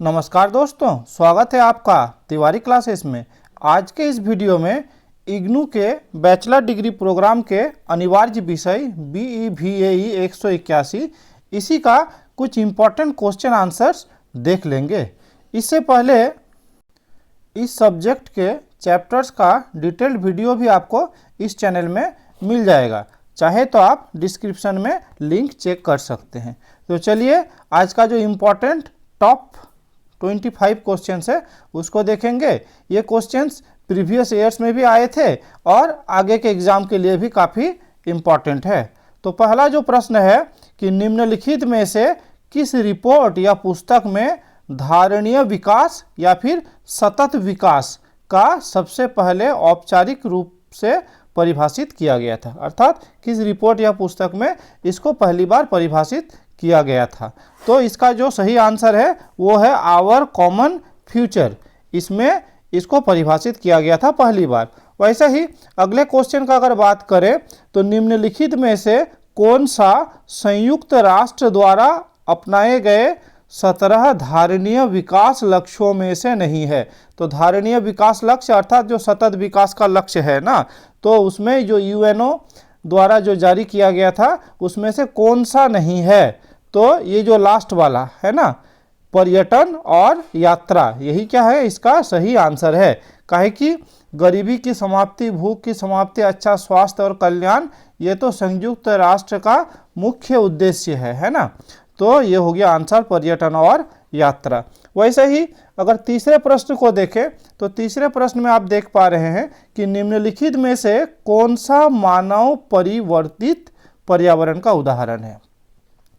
नमस्कार दोस्तों, स्वागत है आपका तिवारी क्लासेस में। आज के इस वीडियो में इग्नू के बैचलर डिग्री प्रोग्राम के अनिवार्य विषय BEVAE 181 इसी का कुछ इम्पोर्टेंट क्वेश्चन आंसर्स देख लेंगे। इससे पहले इस सब्जेक्ट के चैप्टर्स का डिटेल्ड वीडियो भी आपको इस चैनल में मिल जाएगा, चाहे तो आप डिस्क्रिप्शन में लिंक चेक कर सकते हैं। तो चलिए आज का जो इम्पोर्टेंट टॉप 25 क्वेश्चंस है उसको देखेंगे। ये क्वेश्चंस प्रीवियस ईयर्स में भी आए थे और आगे के एग्जाम के लिए भी काफ़ी इम्पॉर्टेंट है। तो पहला जो प्रश्न है कि निम्नलिखित में से किस रिपोर्ट या पुस्तक में धारणीय विकास या फिर सतत विकास का सबसे पहले औपचारिक रूप से परिभाषित किया गया था, अर्थात किस रिपोर्ट या पुस्तक में इसको पहली बार परिभाषित किया गया था। तो इसका जो सही आंसर है वो है आवर कॉमन फ्यूचर। इसमें इसको परिभाषित किया गया था पहली बार। वैसे ही अगले क्वेश्चन का अगर बात करें तो निम्नलिखित में से कौन सा संयुक्त राष्ट्र द्वारा अपनाए गए 17 धारणीय विकास लक्ष्यों में से नहीं है। तो धारणीय विकास लक्ष्य अर्थात जो सतत विकास का लक्ष्य है ना, तो उसमें जो UNO द्वारा जो जारी किया गया था उसमें से कौन सा नहीं है। तो ये जो लास्ट वाला है ना, पर्यटन और यात्रा, यही क्या है इसका सही आंसर है। काहे कि गरीबी की समाप्ति, भूख की समाप्ति, अच्छा स्वास्थ्य और कल्याण, ये तो संयुक्त राष्ट्र का मुख्य उद्देश्य है ना। तो ये हो गया आंसर पर्यटन और यात्रा। वैसे ही अगर तीसरे प्रश्न को देखें तो तीसरे प्रश्न में आप देख पा रहे हैं कि निम्नलिखित में से कौन सा मानव परिवर्तित पर्यावरण का उदाहरण है।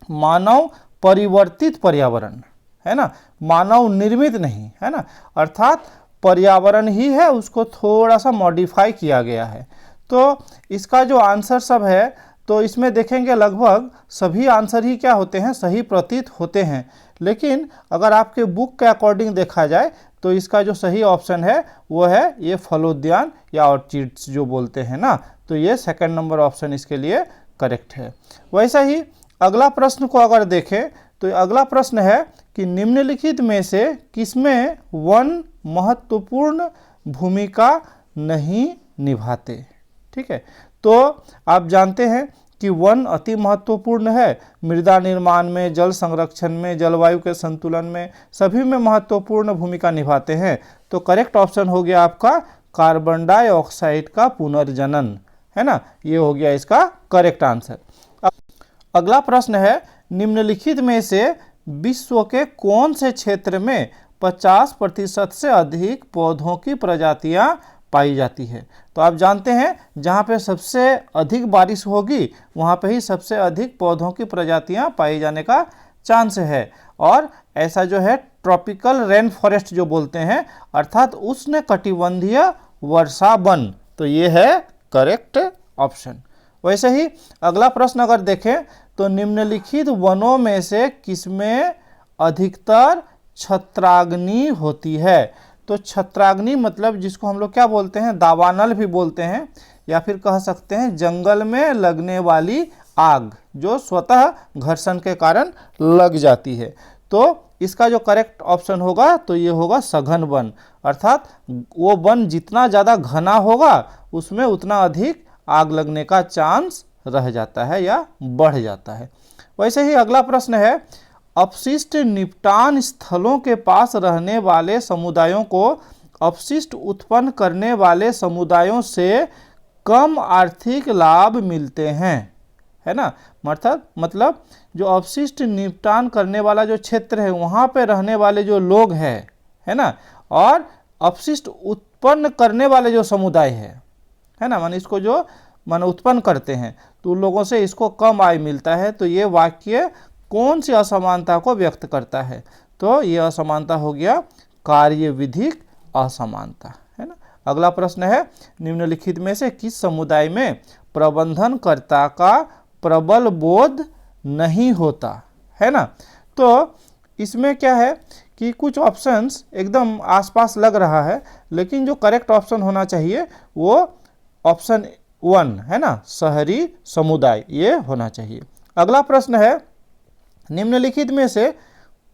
मानव परिवर्तित पर्यावरण है ना, मानव निर्मित नहीं है ना, अर्थात पर्यावरण ही है, उसको थोड़ा सा मॉडिफाई किया गया है। तो इसका जो आंसर सब है तो इसमें देखेंगे लगभग सभी आंसर ही क्या होते हैं, सही प्रतीत होते हैं। लेकिन अगर आपके बुक के अकॉर्डिंग देखा जाए तो इसका जो सही ऑप्शन है वो है ये फलोद्यान या ऑर्चिड्स जो बोलते हैं ना, तो ये सेकंड नंबर ऑप्शन इसके लिए करेक्ट है। वैसा ही अगला प्रश्न को अगर देखें तो अगला प्रश्न है कि निम्नलिखित में से किसमें वन महत्वपूर्ण भूमिका नहीं निभाते। ठीक है, तो आप जानते हैं कि वन अति महत्वपूर्ण है, मृदा निर्माण में, जल संरक्षण में, जलवायु के संतुलन में, सभी में महत्वपूर्ण भूमिका निभाते हैं। तो करेक्ट ऑप्शन हो गया आपका कार्बन डाइऑक्साइड का पुनर्जनन, है ना, ये हो गया इसका करेक्ट आंसर। अगला प्रश्न है निम्नलिखित में से विश्व के कौन से क्षेत्र में 50% से अधिक पौधों की प्रजातियां पाई जाती है। तो आप जानते हैं जहाँ पे सबसे अधिक बारिश होगी वहाँ पे ही सबसे अधिक पौधों की प्रजातियाँ पाई जाने का चांस है। और ऐसा जो है ट्रॉपिकल रेन फॉरेस्ट जो बोलते हैं, अर्थात उष्ण कटिबंधीय वर्षा वन, तो ये है करेक्ट ऑप्शन। वैसे ही अगला प्रश्न अगर देखें तो निम्नलिखित वनों में से किसमें अधिकतर छत्राग्नि होती है। तो छत्राग्नि मतलब जिसको हम लोग क्या बोलते हैं, दावानल भी बोलते हैं, या फिर कह सकते हैं जंगल में लगने वाली आग जो स्वतः घर्षण के कारण लग जाती है। तो इसका जो करेक्ट ऑप्शन होगा तो ये होगा सघन वन, अर्थात वो वन जितना ज़्यादा घना होगा उसमें उतना अधिक आग लगने का चांस रह जाता है या बढ़ जाता है। वैसे ही अगला प्रश्न है अपशिष्ट निपटान स्थलों के पास रहने वाले समुदायों को अपशिष्ट उत्पन्न करने वाले समुदायों से कम आर्थिक लाभ मिलते हैं, है ना। मतलब जो अपशिष्ट निपटान करने वाला जो क्षेत्र है वहाँ पे रहने वाले जो लोग हैं, है ना, और अपशिष्ट उत्पन्न करने वाले जो समुदाय है ना, माने इसको जो उत्पन्न करते हैं तो उन लोगों से इसको कम आय मिलता है। तो ये वाक्य कौन सी असमानता को व्यक्त करता है। तो ये असमानता हो गया कार्य विधिक असमानता, है ना। अगला प्रश्न है निम्नलिखित में से किस समुदाय में प्रबंधनकर्ता का प्रबल बोध नहीं होता, है ना। तो इसमें क्या है कि कुछ ऑप्शंस एकदम आसपास लग रहा है, लेकिन जो करेक्ट ऑप्शन होना चाहिए वो ऑप्शन 1 है ना, शहरी समुदाय, ये होना चाहिए। अगला प्रश्न है निम्नलिखित में से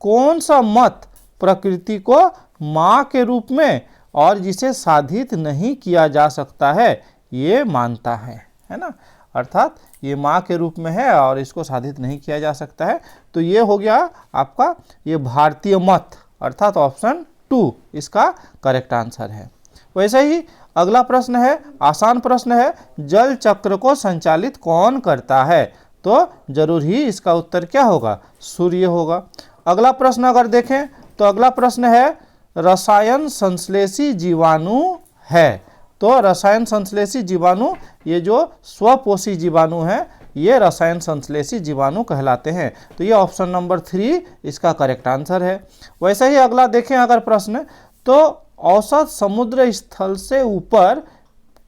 कौन सा मत प्रकृति को माँ के रूप में और जिसे साधित नहीं किया जा सकता है ये मानता है ना। अर्थात ये माँ के रूप में है और इसको साधित नहीं किया जा सकता है। तो ये हो गया आपका ये भारतीय मत, अर्थात ऑप्शन 2 इसका करेक्ट आंसर है। वैसे ही अगला प्रश्न है, आसान प्रश्न है, जल चक्र को संचालित कौन करता है? तो जरूर ही इसका उत्तर क्या होगा? सूर्य होगा। अगला प्रश्न अगर देखें तो अगला प्रश्न है, रसायन संश्लेषी जीवाणु है। तो रसायन संश्लेषी जीवाणु, ये जो स्वपोषी जीवाणु हैं, ये रसायन संश्लेषी जीवाणु कहलाते हैं। तो ये ऑप्शन नंबर 3 इसका करेक्ट आंसर है। वैसे ही अगला देखें अगर प्रश्न, तो औसत समुद्र स्थल से ऊपर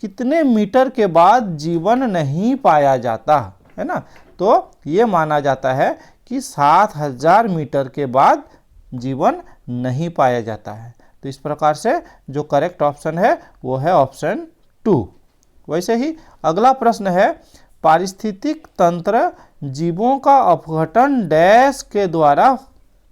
कितने मीटर के बाद जीवन नहीं पाया जाता है ना। तो ये माना जाता है कि 7000 मीटर के बाद जीवन नहीं पाया जाता है। तो इस प्रकार से जो करेक्ट ऑप्शन है वो है ऑप्शन 2। वैसे ही अगला प्रश्न है, पारिस्थितिक तंत्र जीवों का अपघटन डैश के द्वारा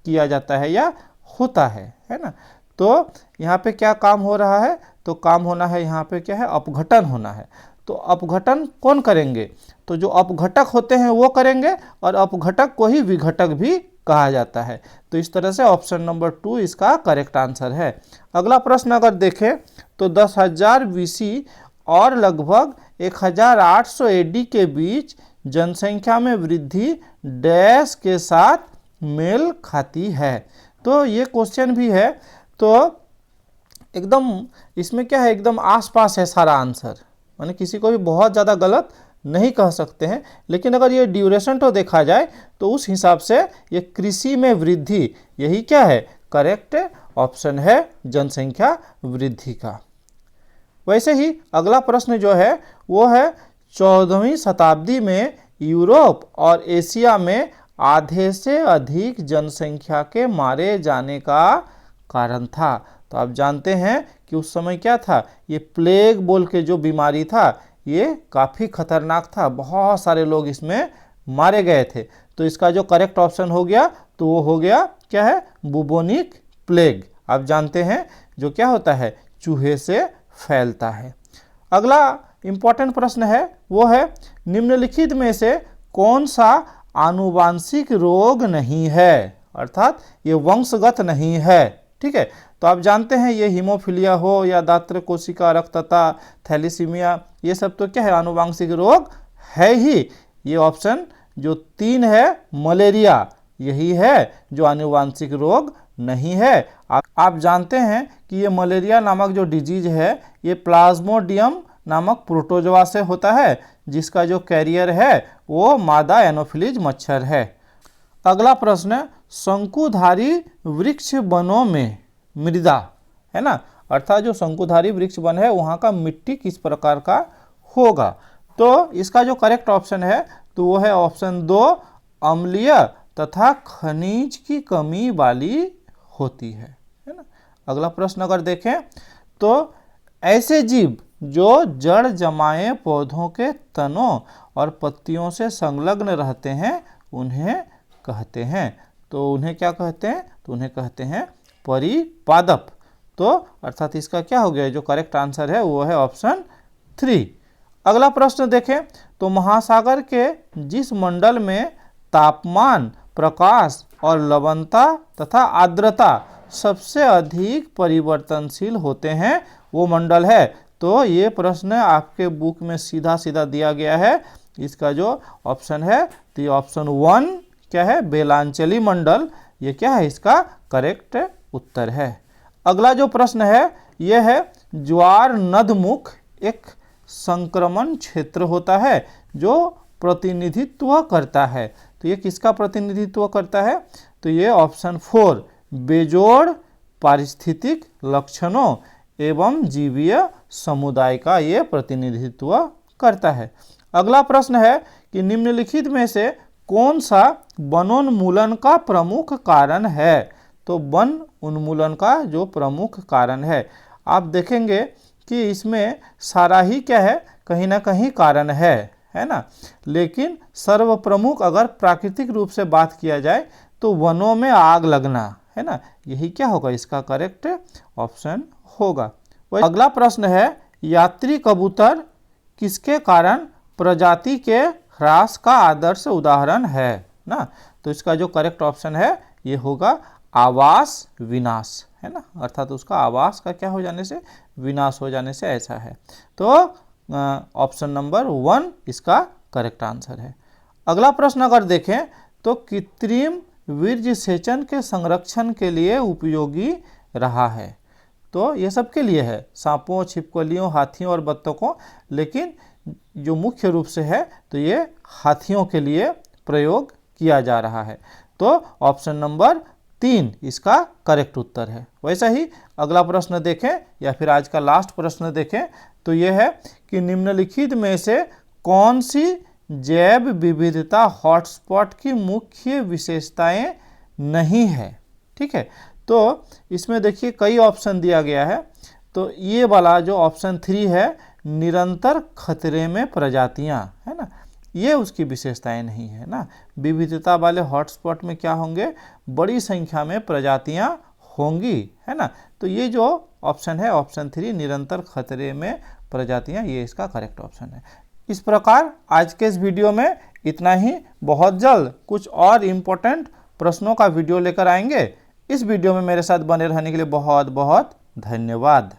किया जाता है या होता है ना। तो यहाँ पे क्या काम हो रहा है? तो काम होना है यहाँ पे क्या है? अपघटन होना है। तो अपघटन कौन करेंगे? तो जो अपघटक होते हैं वो करेंगे, और अपघटक को ही विघटक भी कहा जाता है। तो इस तरह से ऑप्शन नंबर 2 इसका करेक्ट आंसर है। अगला प्रश्न अगर देखें तो 10,000 BC और लगभग 1800 AD के बीच जनसंख्या में वृद्धि डैश के साथ मेल खाती है। तो ये क्वेश्चन भी है, तो एकदम इसमें क्या है, एकदम आसपास है सारा आंसर, माने किसी को भी बहुत ज़्यादा गलत नहीं कह सकते हैं। लेकिन अगर ये ड्यूरेशन तो देखा जाए तो उस हिसाब से ये कृषि में वृद्धि, यही क्या है? करेक्ट ऑप्शन है जनसंख्या वृद्धि का। वैसे ही अगला प्रश्न जो है वो है, 14वीं शताब्दी में यूरोप और एशिया में आधे से अधिक जनसंख्या के मारे जाने का कारण था। तो आप जानते हैं कि उस समय क्या था, ये प्लेग बोल के जो बीमारी था ये काफ़ी खतरनाक था, बहुत सारे लोग इसमें मारे गए थे। तो इसका जो करेक्ट ऑप्शन हो गया तो वो हो गया क्या है? Bubonic plague. आप जानते हैं जो क्या होता है, चूहे से फैलता है। अगला इंपॉर्टेंट प्रश्न है वो है, निम्नलिखित में से कौन सा आनुवांशिक रोग नहीं है? अर्थात ये वंशगत नहीं है। ठीक है, तो आप जानते हैं ये हीमोफीलिया हो या दात्र कोशिका रक्तता, थैलीसीमिया, ये सब तो क्या है? आनुवांशिक रोग है ही। ये ऑप्शन जो 3 है, मलेरिया, यही है जो आनुवांशिक रोग नहीं है। आप जानते हैं कि ये मलेरिया नामक जो डिजीज है ये प्लाज्मोडियम नामक प्रोटोजोआ से होता है, जिसका जो कैरियर है वो मादा एनोफिलीज मच्छर है। अगला प्रश्न, शंकुधारी वृक्ष वनों में मृदा है ना, अर्थात जो शंकुधारी वृक्ष वन है वहाँ का मिट्टी किस प्रकार का होगा? तो इसका जो करेक्ट ऑप्शन है तो वो है ऑप्शन 2, अम्लीय तथा खनिज की कमी वाली होती है ना। अगला प्रश्न अगर देखें तो ऐसे जीव जो जड़ जमाए पौधों के तनों और पत्तियों से संलग्न रहते हैं उन्हें कहते हैं। तो उन्हें क्या कहते हैं? तो उन्हें कहते हैं परिपादप। तो अर्थात इसका क्या हो गया? जो करेक्ट आंसर है वो है ऑप्शन 3। अगला प्रश्न देखें तो महासागर के जिस मंडल में तापमान, प्रकाश और लवणता तथा आर्द्रता सबसे अधिक परिवर्तनशील होते हैं वो मंडल है। तो ये प्रश्न आपके बुक में सीधा सीधा दिया गया है। इसका जो ऑप्शन है तो ये ऑप्शन 1 क्या है? बेलांचली मंडल, ये क्या है? इसका करेक्ट उत्तर है। अगला जो प्रश्न है यह है, ज्वार नदमुख एक संक्रमण क्षेत्र होता है जो प्रतिनिधित्व करता है। तो ये किसका प्रतिनिधित्व करता है? तो ये ऑप्शन 4, बेजोड़ पारिस्थितिक लक्षणों एवं जीवीय समुदाय का ये प्रतिनिधित्व करता है। अगला प्रश्न है कि निम्नलिखित में से कौन सा वनोन्मूलन का प्रमुख कारण है? तो वन उन्मूलन का जो प्रमुख कारण है, आप देखेंगे कि इसमें सारा ही क्या है? कहीं ना कहीं कारण है ना। लेकिन सर्वप्रमुख अगर प्राकृतिक रूप से बात किया जाए तो वनों में आग लगना है ना, यही क्या होगा, इसका करेक्ट ऑप्शन होगा। अगला प्रश्न है, यात्री कबूतर किसके कारण प्रजाति के ह्रास का आदर्श उदाहरण है ना। तो इसका जो करेक्ट ऑप्शन है ये होगा आवास विनाश, है ना, अर्थात उसका आवास का क्या हो जाने से, विनाश हो जाने से ऐसा है। तो ऑप्शन नंबर 1 इसका करेक्ट आंसर है। अगला प्रश्न अगर देखें तो कृत्रिम वीर्य सेचन के संरक्षण के लिए उपयोगी रहा है। तो ये सबके लिए है, सांपों, छिपकलियों, हाथियों और बत्तखों, लेकिन जो मुख्य रूप से है तो ये हाथियों के लिए प्रयोग किया जा रहा है। तो ऑप्शन नंबर 3 इसका करेक्ट उत्तर है। वैसा ही अगला प्रश्न देखें या फिर आज का लास्ट प्रश्न देखें तो यह है कि निम्नलिखित में से कौन सी जैव विविधता हॉटस्पॉट की मुख्य विशेषताएं नहीं है। ठीक है, तो इसमें देखिए कई ऑप्शन दिया गया है। तो ये वाला जो ऑप्शन 3 है, निरंतर खतरे में प्रजातियां, है ना, ये उसकी विशेषताएं नहीं है ना। विविधता वाले हॉटस्पॉट में क्या होंगे, बड़ी संख्या में प्रजातियां होंगी, है ना। तो ये जो ऑप्शन है ऑप्शन 3 निरंतर खतरे में प्रजातियां, ये इसका करेक्ट ऑप्शन है। इस प्रकार आज के इस वीडियो में इतना ही। बहुत जल्द कुछ और इम्पोर्टेंट प्रश्नों का वीडियो लेकर आएंगे। इस वीडियो में मेरे साथ बने रहने के लिए बहुत बहुत धन्यवाद।